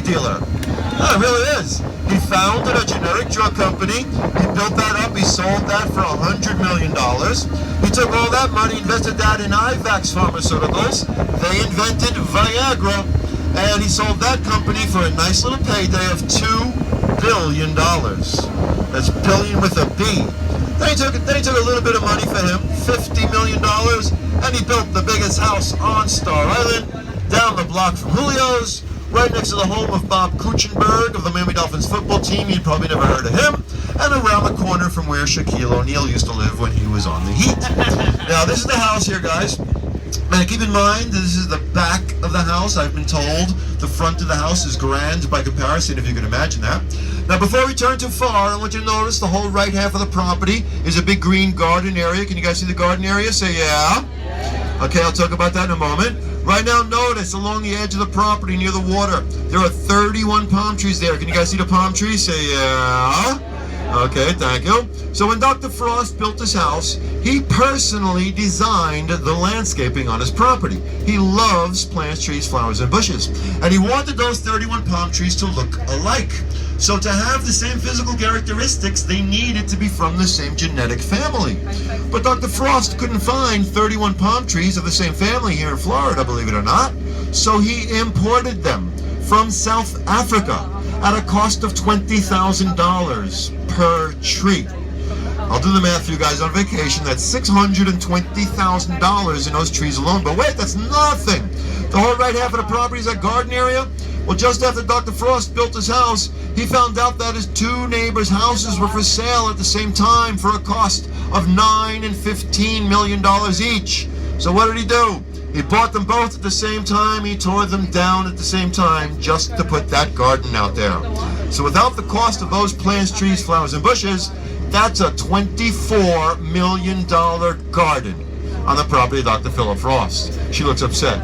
dealer. Oh, it really is. He founded a generic drug company. He built that up. He sold that for $100 million. He took all that money, invested that in Ivax Pharmaceuticals. They invented Viagra. And he sold that company for a nice little payday of $2 billion. That's billion with a B. Then he took a little bit of money for him, $50 million, and he built the biggest house on Star Island, down the block from Julio's, right next to the home of Bob Kuchenberg of the Miami Dolphins football team. You'd probably never heard of him. And around the corner from where Shaquille O'Neal used to live when he was on the Heat. Now, this is the house here, guys. And keep in mind, this is the back of the house. I've been told the front of the house is grand by comparison, if you can imagine that. Now, before we turn too far, I want you to notice the whole right half of the property is a big green garden area. Can you guys see the garden area? Say yeah. Okay, I'll talk about that in a moment. Right now, notice along the edge of the property near the water, there are 31 palm trees there. Can you guys see the palm trees? Say yeah. Okay, thank you. So when Dr. Frost built his house, he personally designed the landscaping on his property. He loves plants, trees, flowers, and bushes. And he wanted those 31 palm trees to look alike. So to have the same physical characteristics, they needed to be from the same genetic family. But Dr. Frost couldn't find 31 palm trees of the same family here in Florida, believe it or not. So he imported them from South Africa at a cost of $20,000 per tree. I'll do the math for you guys on vacation. That's $620,000 in those trees alone. But wait, that's nothing. The whole right half of the property is that garden area. Well, just after Dr. Frost built his house, he found out that his two neighbors' houses were for sale at the same time for a cost of $9 and $15 million each. So what did he do? He bought them both at the same time. He tore them down at the same time just to put that garden out there. So without the cost of those plants, trees, flowers, and bushes, that's a $24 million garden on the property of Dr. Philip Frost. She looks upset.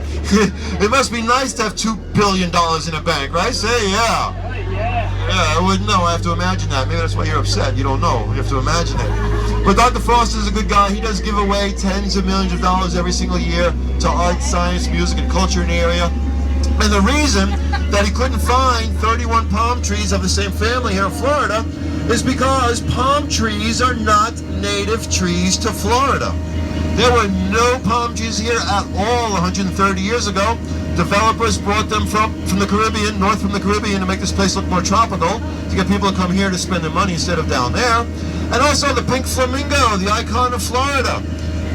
It must be nice to have $2 billion in a bank, right? Say yeah. Yeah, I wouldn't know. I have to imagine that. Maybe that's why you're upset. You don't know. You have to imagine it. But Dr. Frost is a good guy. He does give away tens of millions of dollars every single year to art, science, music, and culture in the area. And the reason that he couldn't find 31 palm trees of the same family here in Florida is because palm trees are not native trees to Florida. There were no palm trees here at all 130 years ago. Developers brought them from the Caribbean, north from the Caribbean, to make this place look more tropical, to get people to come here to spend their money instead of down there. And also the pink flamingo, the icon of Florida.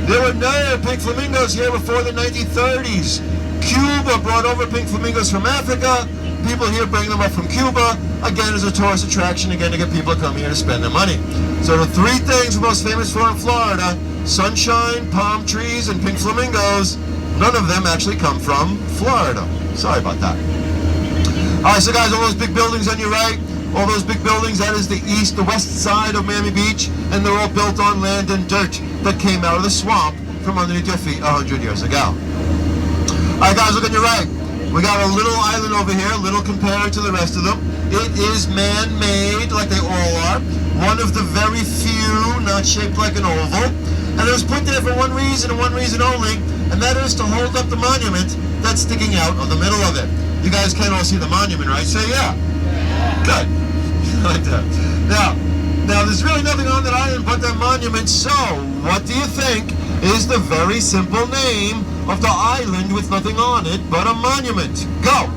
There were no pink flamingos here before the 1930s. Cuba brought over pink flamingos from Africa. People here bring them up from Cuba, again as a tourist attraction, again to get people to come here to spend their money. So the three things we're most famous for in Florida: sunshine, palm trees, and pink flamingos. None of them actually come from Florida. Sorry about that. All right, so guys, all those big buildings on your right, all those big buildings, that is the west side of Miami Beach, and they're all built on land and dirt that came out of the swamp from underneath your feet 100 years ago. All right, guys, look on your right. We got a little island over here, little compared to the rest of them. It is man-made, like they all are. One of the very few not shaped like an oval. And it was put there for one reason and one reason only, and that is to hold up the monument that's sticking out of the middle of it. You guys can't all see the monument, right? Say yeah. Good. Like that. Now, there's really nothing on that island but that monument, so what do you think is the very simple name of the island with nothing on it but a monument? Go!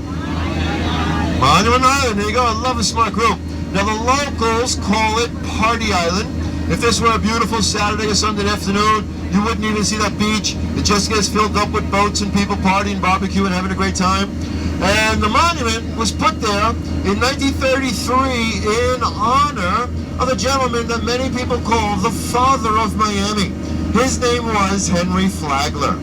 Monument Island, there you go. I love a smart group. Now, the locals call it Party Island. If this were a beautiful Saturday or Sunday afternoon, you wouldn't even see that beach. It just gets filled up with boats and people partying, barbecuing, having a great time. And the monument was put there in 1933 in honor of a gentleman that many people call the father of Miami. His name was Henry Flagler.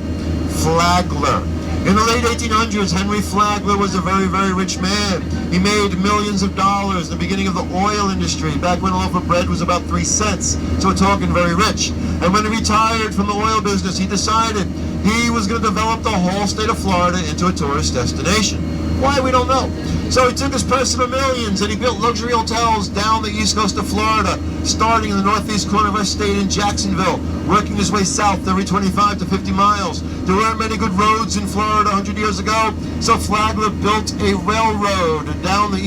In the late 1800s, Henry Flagler was a very, very rich man. He made millions of dollars in the beginning of the oil industry, back when a loaf of bread was about 3 cents. So we're talking very rich. And when he retired from the oil business, he decided he was going to develop the whole state of Florida into a tourist destination. Why, we don't know. So he took his personal millions and he built luxury hotels down the east coast of Florida, starting in the northeast corner of our state in Jacksonville, working his way south every 25 to 50 miles. There weren't many good roads in Florida 100 years ago, so Flagler built a railroad down the